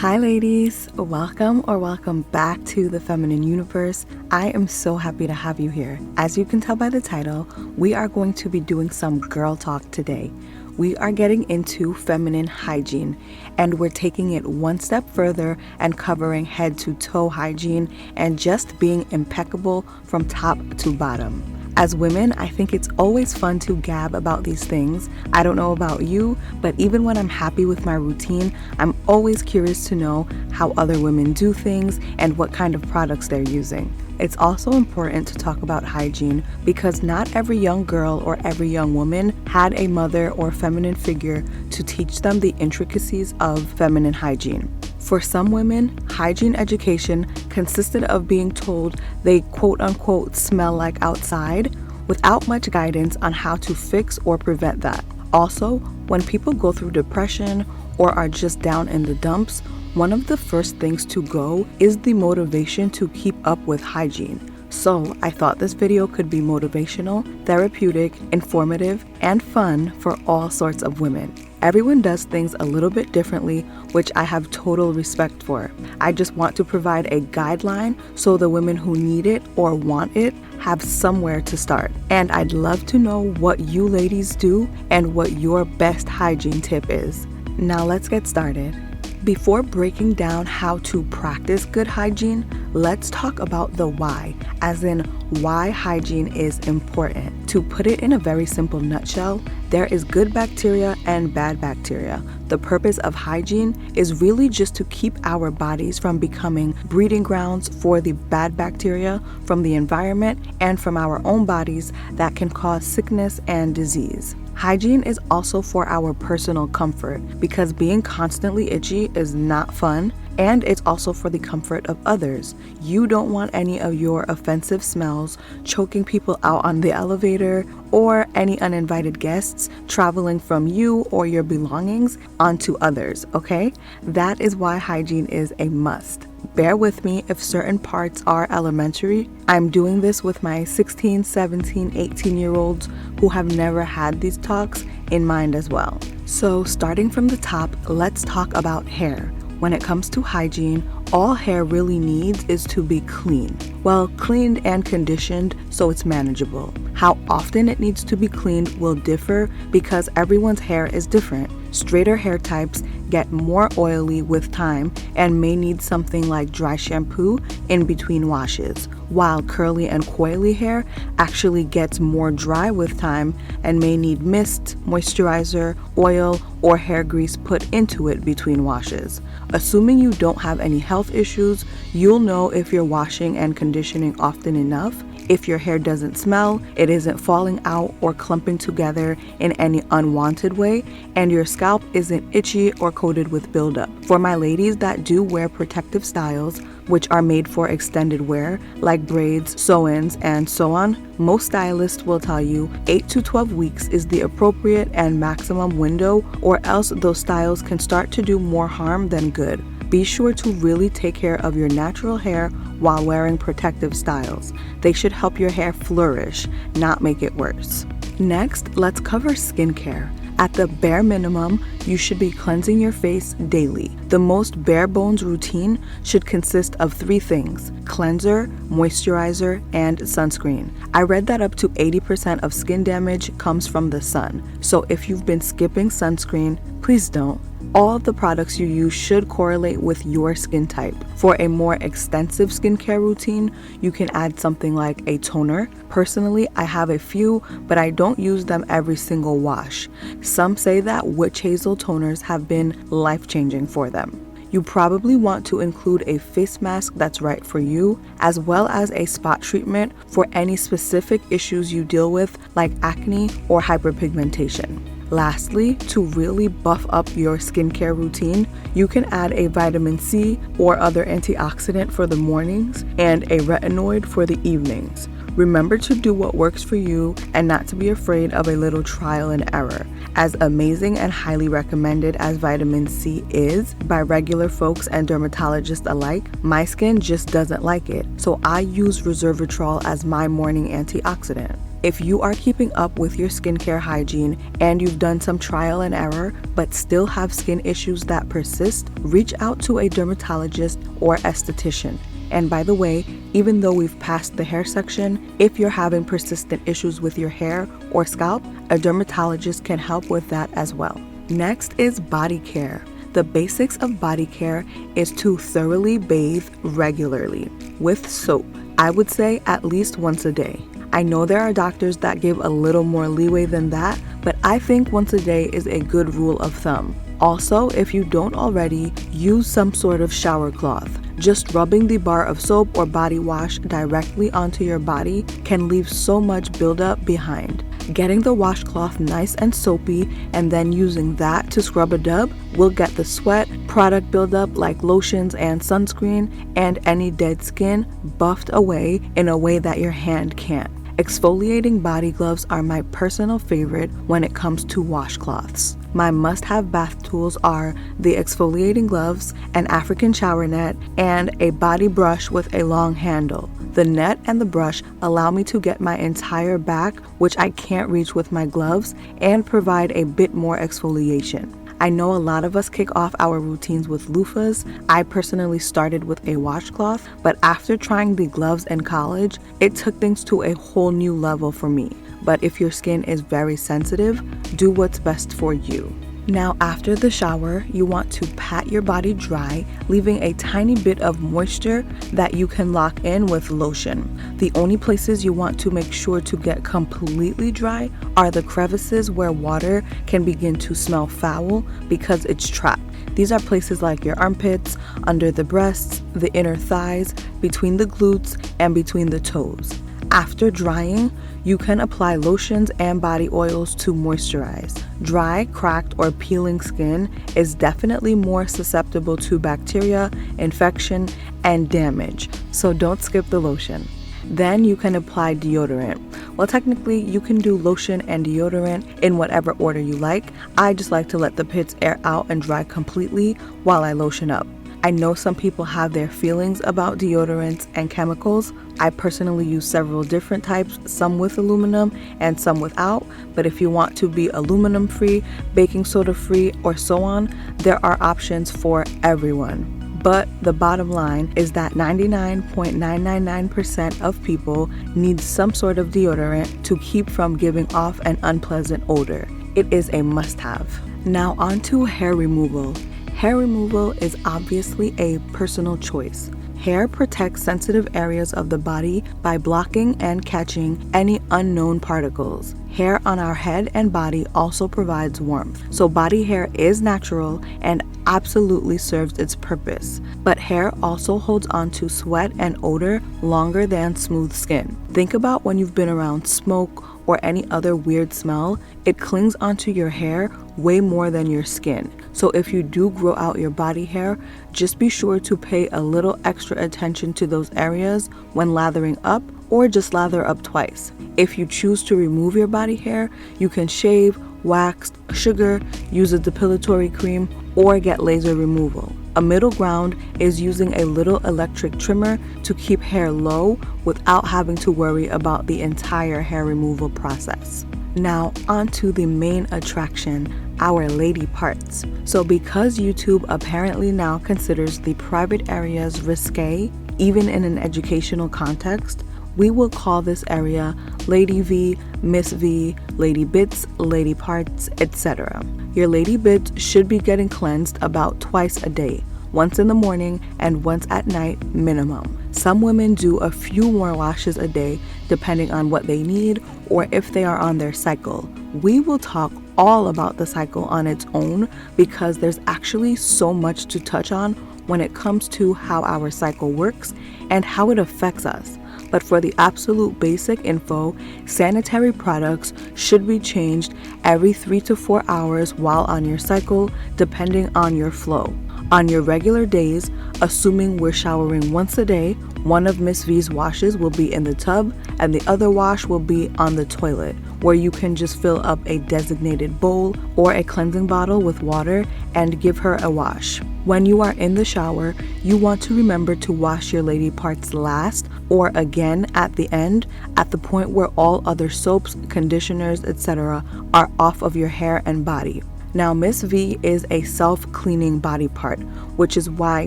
Hi ladies, welcome back to the Feminine Universe. I am so happy to have you here. As you can tell by the title, we are going to be doing some girl talk today. We are getting into feminine hygiene, and we're taking it one step further and covering head to toe hygiene and just being impeccable from top to bottom. As women, I think it's always fun to gab about these things. I don't know about you, but even when I'm happy with my routine, I'm always curious to know how other women do things and what kind of products they're using. It's also important to talk about hygiene because not every young girl or every young woman had a mother or feminine figure to teach them the intricacies of feminine hygiene. For some women, hygiene education consisted of being told they quote-unquote smell like outside without much guidance on how to fix or prevent that. Also, when people go through depression or are just down in the dumps, one of the first things to go is the motivation to keep up with hygiene. So I thought this video could be motivational, therapeutic, informative, and fun for all sorts of women. Everyone does things a little bit differently, which I have total respect for. I just want to provide a guideline so the women who need it or want it have somewhere to start. And I'd love to know what you ladies do and what your best hygiene tip is. Now let's get started. Before breaking down how to practice good hygiene, let's talk about the why, as in why hygiene is important. To put it in a very simple nutshell, there is good bacteria and bad bacteria. The purpose of hygiene is really just to keep our bodies from becoming breeding grounds for the bad bacteria from the environment and from our own bodies that can cause sickness and disease. Hygiene is also for our personal comfort because being constantly itchy is not fun, and it's also for the comfort of others. You don't want any of your offensive smells choking people out on the elevator or any uninvited guests traveling from you or your belongings onto others, okay? That is why hygiene is a must. Bear with me if certain parts are elementary. I'm doing this with my 16, 17, 18-year-olds who have never had these talks in mind as well. So starting from the top, let's talk about hair. When it comes to hygiene, all hair really needs is to be clean. Well, cleaned and conditioned so it's manageable. How often it needs to be cleaned will differ because everyone's hair is different. Straighter hair types get more oily with time and may need something like dry shampoo in between washes, while curly and coily hair actually gets more dry with time and may need mist, moisturizer, oil, or hair grease put into it between washes. Assuming you don't have any health issues, you'll know if you're washing and conditioning often enough, if your hair doesn't smell, it isn't falling out or clumping together in any unwanted way, and your scalp isn't itchy or coated with buildup. For my ladies that do wear protective styles, which are made for extended wear, like braids, sew-ins, and so on, most stylists will tell you 8 to 12 weeks is the appropriate and maximum window, or else those styles can start to do more harm than good. Be sure to really take care of your natural hair while wearing protective styles. They should help your hair flourish, not make it worse. Next, let's cover skincare. At the bare minimum, you should be cleansing your face daily. The most bare bones routine should consist of 3 things: cleanser, moisturizer, and sunscreen. I read that up to 80% of skin damage comes from the sun. So if you've been skipping sunscreen, please don't. All of the products you use should correlate with your skin type. For a more extensive skincare routine, you can add something like a toner. Personally, I have a few, but I don't use them every single wash. Some say that witch hazel toners have been life-changing for them. You probably want to include a face mask that's right for you, as well as a spot treatment for any specific issues you deal with, like acne or hyperpigmentation. Lastly, to really buff up your skincare routine, you can add a vitamin C or other antioxidant for the mornings and a retinoid for the evenings. Remember to do what works for you and not to be afraid of a little trial and error. As amazing and highly recommended as vitamin C is by regular folks and dermatologists alike, my skin just doesn't like it, so I use resveratrol as my morning antioxidant. If you are keeping up with your skincare hygiene and you've done some trial and error but still have skin issues that persist, reach out to a dermatologist or esthetician. And by the way, even though we've passed the hair section, if you're having persistent issues with your hair or scalp, a dermatologist can help with that as well. Next is body care. The basics of body care is to thoroughly bathe regularly with soap. I would say at least once a day. I know there are doctors that give a little more leeway than that, but I think once a day is a good rule of thumb. Also, if you don't already, use some sort of shower cloth. Just rubbing the bar of soap or body wash directly onto your body can leave so much buildup behind. Getting the washcloth nice and soapy and then using that to scrub a dub will get the sweat, product buildup like lotions and sunscreen, and any dead skin buffed away in a way that your hand can't. Exfoliating body gloves are my personal favorite when it comes to washcloths. My must-have bath tools are the exfoliating gloves, an African shower net, and a body brush with a long handle. The net and the brush allow me to get my entire back, which I can't reach with my gloves, and provide a bit more exfoliation. I know a lot of us kick off our routines with loofahs. I personally started with a washcloth, but after trying the gloves in college, it took things to a whole new level for me. But if your skin is very sensitive, do what's best for you. Now, after the shower, you want to pat your body dry, leaving a tiny bit of moisture that you can lock in with lotion. The only places you want to make sure to get completely dry are the crevices where water can begin to smell foul because it's trapped. These are places like your armpits, under the breasts, the inner thighs, between the glutes, and between the toes. After drying, you can apply lotions and body oils to moisturize. Dry, cracked, or peeling skin is definitely more susceptible to bacteria, infection, and damage, so don't skip the lotion. Then you can apply deodorant. Well, technically, you can do lotion and deodorant in whatever order you like. I just like to let the pits air out and dry completely while I lotion up. I know some people have their feelings about deodorants and chemicals. I personally use several different types, some with aluminum and some without, but if you want to be aluminum free, baking soda free, or so on, there are options for everyone. But the bottom line is that 99.999% of people need some sort of deodorant to keep from giving off an unpleasant odor. It is a must-have. Now on to hair removal. Hair removal is obviously a personal choice. Hair protects sensitive areas of the body by blocking and catching any unknown particles. Hair on our head and body also provides warmth, so body hair is natural and absolutely serves its purpose. But hair also holds on to sweat and odor longer than smooth skin. Think about when you've been around smoke or any other weird smell, it clings onto your hair way more than your skin. So if you do grow out your body hair, just be sure to pay a little extra attention to those areas when lathering up, or just lather up twice. If you choose to remove your body hair, you can shave, wax, sugar, use a depilatory cream, or get laser removal. A middle ground is using a little electric trimmer to keep hair low without having to worry about the entire hair removal process. Now on to the main attraction, our lady parts. So because YouTube apparently now considers the private areas risque, even in an educational context, we will call this area Lady V, Miss V, Lady Bits, Lady Parts, etc. Your lady bits should be getting cleansed about twice a day, once in the morning and once at night minimum. Some women do a few more washes a day depending on what they need or if they are on their cycle. We will talk all about the cycle on its own because there's actually so much to touch on when it comes to how our cycle works and how it affects us. But for the absolute basic info, sanitary products should be changed every 3 to 4 hours while on your cycle, depending on your flow. On your regular days, assuming we're showering once a day, one of Miss V's washes will be in the tub and the other wash will be on the toilet, where you can just fill up a designated bowl or a cleansing bottle with water and give her a wash. When you are in the shower, you want to remember to wash your lady parts last or again at the end, at the point where all other soaps, conditioners, etc. are off of your hair and body. Now, Miss V is a self-cleaning body part, which is why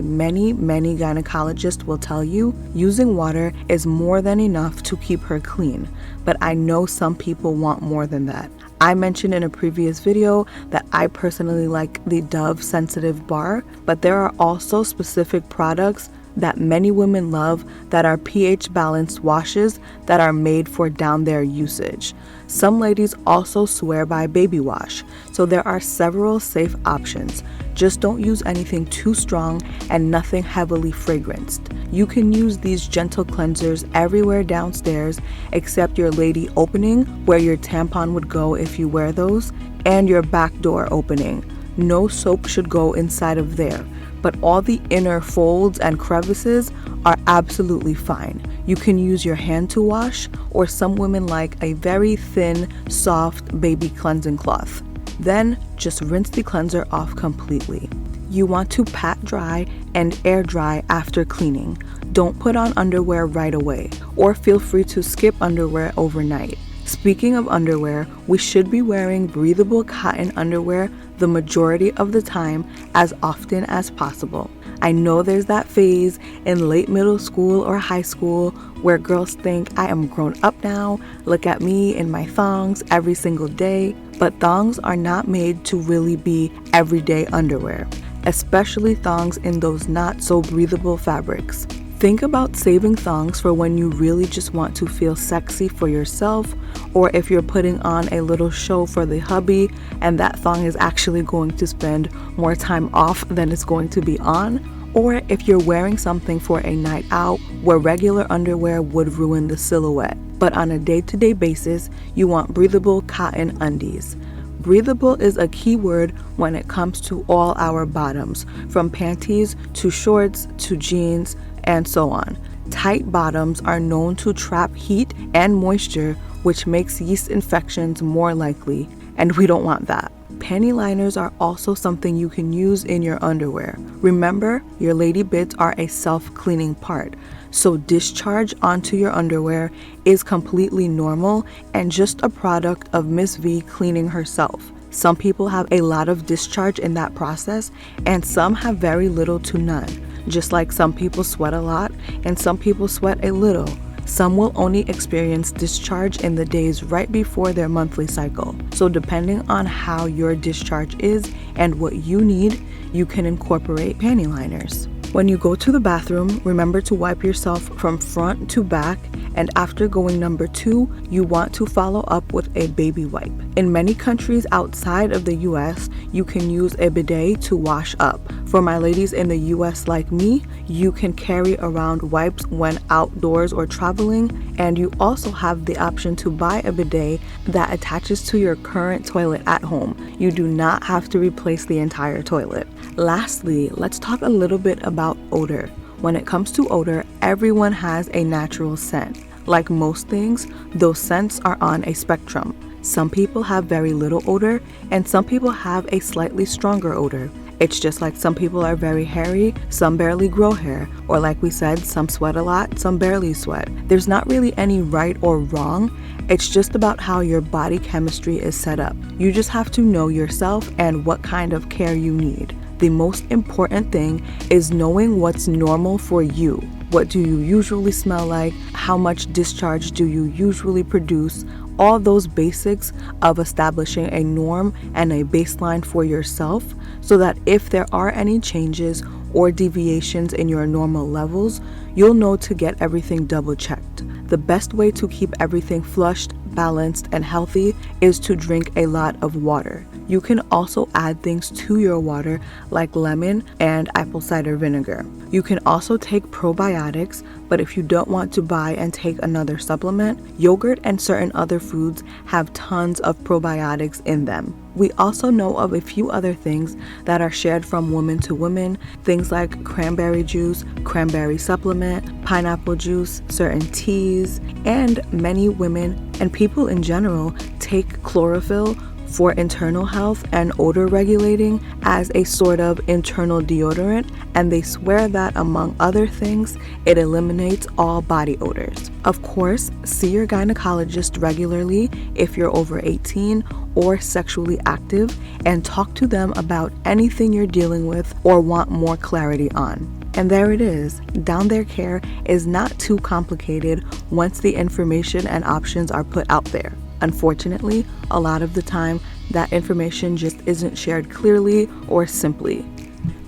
many gynecologists will tell you using water is more than enough to keep her clean. But I know some people want more than that. I mentioned in a previous video that I personally like the Dove Sensitive Bar, but there are also specific products that many women love that are pH balanced washes that are made for down there usage. Some ladies also swear by baby wash, so there are several safe options. Just don't use anything too strong and nothing heavily fragranced. You can use these gentle cleansers everywhere downstairs except your lady opening where your tampon would go if you wear those, and your back door opening. No soap should go inside of there, but all the inner folds and crevices are absolutely fine. You can use your hand to wash, or some women like a very thin, soft baby cleansing cloth. Then just rinse the cleanser off completely. You want to pat dry and air dry after cleaning. Don't put on underwear right away, or feel free to skip underwear overnight. Speaking of underwear, we should be wearing breathable cotton underwear the majority of the time as often as possible. I know there's that phase in late middle school or high school where girls think I am grown up now, look at me in my thongs every single day, but thongs are not made to really be everyday underwear, especially thongs in those not so breathable fabrics. Think about saving thongs for when you really just want to feel sexy for yourself, or if you're putting on a little show for the hubby and that thong is actually going to spend more time off than it's going to be on, or if you're wearing something for a night out where regular underwear would ruin the silhouette. But on a day-to-day basis, you want breathable cotton undies. Breathable is a key word when it comes to all our bottoms, from panties to shorts to jeans and so on. Tight bottoms are known to trap heat and moisture, which makes yeast infections more likely, and we don't want that. Panty liners are also something you can use in your underwear. Remember, your lady bits are a self-cleaning part, so discharge onto your underwear is completely normal and just a product of Miss V cleaning herself. Some people have a lot of discharge in that process, and some have very little to none. Just like some people sweat a lot and some people sweat a little. Some will only experience discharge in the days right before their monthly cycle. So depending on how your discharge is and what you need, you can incorporate panty liners. When you go to the bathroom, remember to wipe yourself from front to back, and after going number 2, you want to follow up with a baby wipe. In many countries outside of the US, you can use a bidet to wash up. For my ladies in the US like me, you can carry around wipes when outdoors or traveling, and you also have the option to buy a bidet that attaches to your current toilet at home. You do not have to replace the entire toilet. Lastly, let's talk a little bit about odor. When it comes to odor, everyone has a natural scent. Like most things, those scents are on a spectrum. Some people have very little odor, and some people have a slightly stronger odor. It's just like some people are very hairy, some barely grow hair, or like we said, some sweat a lot, some barely sweat. There's not really any right or wrong. It's just about how your body chemistry is set up. You just have to know yourself and what kind of care you need. The most important thing is knowing what's normal for you. What do you usually smell like? How much discharge do you usually produce? All those basics of establishing a norm and a baseline for yourself, so that if there are any changes or deviations in your normal levels, you'll know to get everything double checked. The best way to keep everything flushed, balanced, and healthy is to drink a lot of water. You can also add things to your water like lemon and apple cider vinegar. You can also take probiotics, but if you don't want to buy and take another supplement, yogurt and certain other foods have tons of probiotics in them. We also know of a few other things that are shared from woman to woman, things like cranberry juice, cranberry supplement, pineapple juice, certain teas, and many women and people in general take chlorophyll, for internal health and odor regulating as a sort of internal deodorant, and they swear that, among other things, it eliminates all body odors. Of course, see your gynecologist regularly if you're over 18 or sexually active, and talk to them about anything you're dealing with or want more clarity on. And there it is. Down there care is not too complicated once the information and options are put out there. Unfortunately, a lot of the time, that information just isn't shared clearly or simply.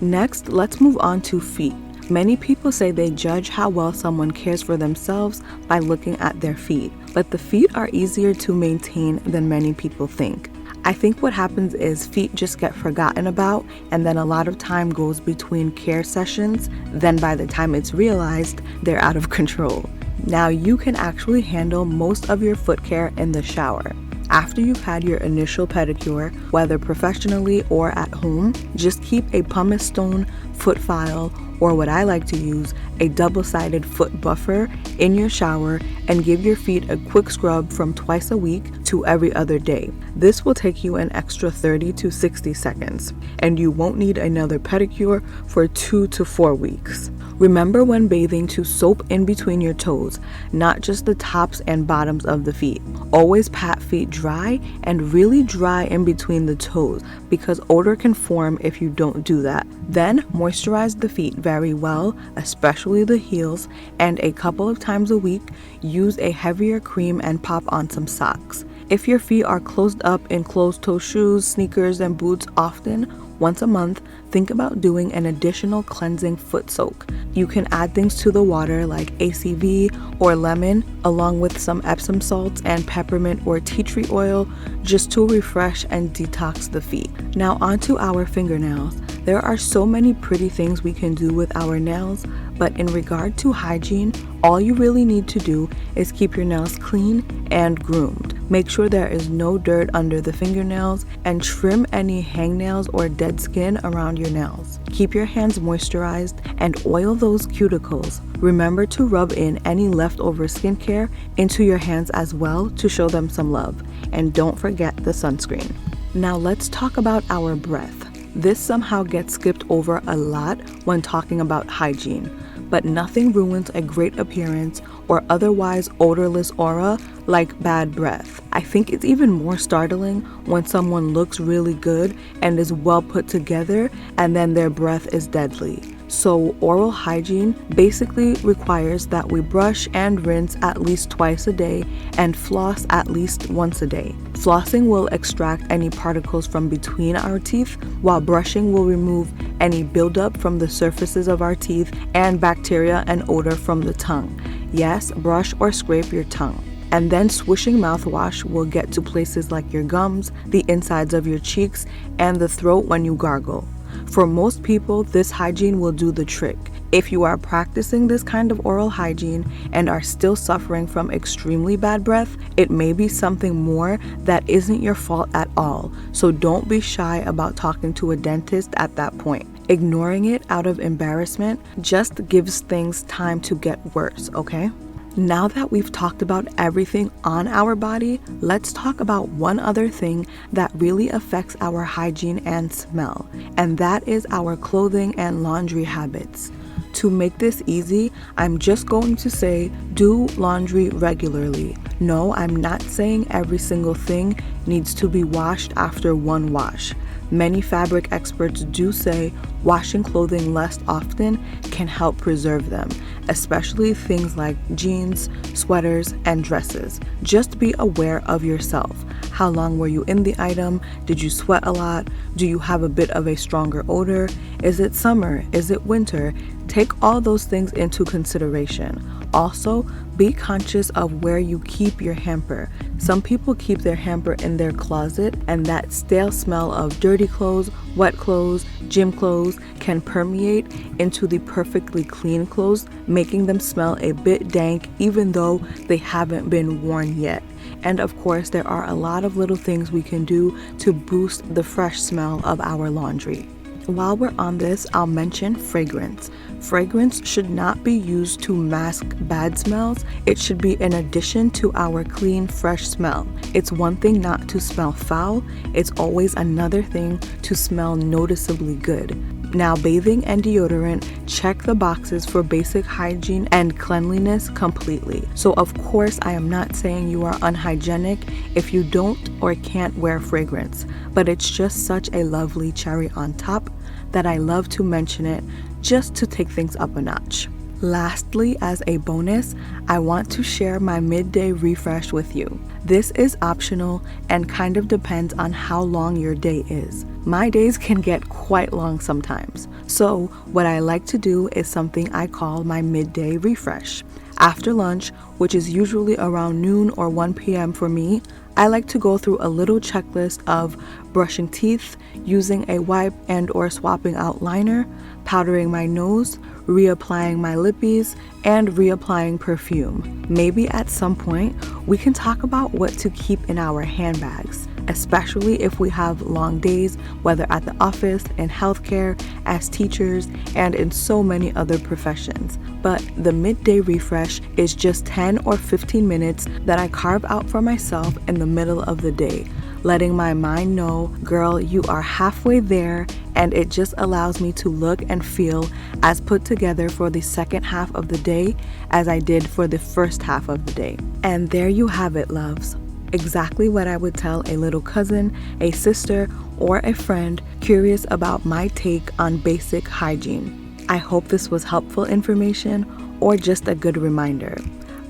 Next, let's move on to feet. Many people say they judge how well someone cares for themselves by looking at their feet, but the feet are easier to maintain than many people think. I think what happens is feet just get forgotten about, and then a lot of time goes between care sessions. Then by the time it's realized, they're out of control. Now you can actually handle most of your foot care in the shower. After you've had your initial pedicure, whether professionally or at home, just keep a pumice stone, foot file, or what I like to use, a double-sided foot buffer in your shower, and give your feet a quick scrub from twice a week to every other day. This will take you an extra 30 to 60 seconds, and you won't need another pedicure for 2 to 4 weeks. Remember when bathing to soap in between your toes, not just the tops and bottoms of the feet. Always pat feet dry and really dry in between the toes, because odor can form if you don't do that. Then moisturize the feet very well, especially the heels, and a couple of times a week, use a heavier cream and pop on some socks. If your feet are closed up in closed-toe shoes, sneakers, and boots often, once a month, think about doing an additional cleansing foot soak. You can add things to the water like ACV or lemon, along with some Epsom salts and peppermint or tea tree oil, just to refresh and detox the feet. Now onto our fingernails. There are so many pretty things we can do with our nails, but in regard to hygiene, all you really need to do is keep your nails clean and groomed. Make sure there is no dirt under the fingernails, and trim any hangnails or dead skin around your nails. Keep your hands moisturized and oil those cuticles. Remember to rub in any leftover skincare into your hands as well to show them some love. And don't forget the sunscreen. Now let's talk about our breath. This somehow gets skipped over a lot when talking about hygiene, but nothing ruins a great appearance or otherwise odorless aura like bad breath. I think it's even more startling when someone looks really good and is well put together, and then their breath is deadly. So oral hygiene basically requires that we brush and rinse at least twice a day and floss at least once a day. Flossing will extract any particles from between our teeth, while brushing will remove any buildup from the surfaces of our teeth and bacteria and odor from the tongue. Yes, brush or scrape your tongue. And then swishing mouthwash will get to places like your gums, the insides of your cheeks, and the throat when you gargle. For most people, this hygiene will do the trick. If you are practicing this kind of oral hygiene and are still suffering from extremely bad breath, it may be something more that isn't your fault at all. So don't be shy about talking to a dentist at that point. Ignoring it out of embarrassment just gives things time to get worse, okay? Now that we've talked about everything on our body, let's talk about one other thing that really affects our hygiene and smell, and that is our clothing and laundry habits. To make this easy, I'm just going to say do laundry regularly. No, I'm not saying every single thing needs to be washed after one wash. Many fabric experts do say washing clothing less often can help preserve them, especially things like jeans, sweaters, and dresses. Just be aware of yourself. How long were you in the item? Did you sweat a lot? Do you have a bit of a stronger odor? Is it summer? Is it winter? Take all those things into consideration. Also, be conscious of where you keep your hamper. Some people keep their hamper in their closet, and that stale smell of dirty clothes, wet clothes, gym clothes can permeate into the perfectly clean clothes, making them smell a bit dank even though they haven't been worn yet. And of course, there are a lot of little things we can do to boost the fresh smell of our laundry. While we're on this, I'll mention fragrance. Fragrance should not be used to mask bad smells. It should be in addition to our clean, fresh smell. It's one thing not to smell foul, it's always another thing to smell noticeably good. Now, bathing and deodorant check the boxes for basic hygiene and cleanliness completely. So of course, I am not saying you are unhygienic if you don't or can't wear fragrance, but it's just such a lovely cherry on top that I love to mention it just to take things up a notch. Lastly, as a bonus, I want to share my midday refresh with you. This is optional and kind of depends on how long your day is. My days can get quite long sometimes. So what I like to do is something I call my midday refresh. After lunch, which is usually around noon or 1 p.m. for me, I like to go through a little checklist of brushing teeth, using a wipe and or swapping out liner, powdering my nose, reapplying my lippies, and reapplying perfume. Maybe at some point, we can talk about what to keep in our handbags, especially if we have long days, whether at the office, in healthcare, as teachers, and in so many other professions. But the midday refresh is just 10 or 15 minutes that I carve out for myself in the middle of the day, letting my mind know, girl, you are halfway there, and it just allows me to look and feel as put together for the second half of the day as I did for the first half of the day. And there you have it, loves. Exactly what I would tell a little cousin, a sister, or a friend curious about my take on basic hygiene. I hope this was helpful information or just a good reminder.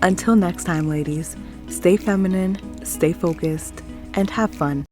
Until next time, ladies, stay feminine, stay focused, and have fun.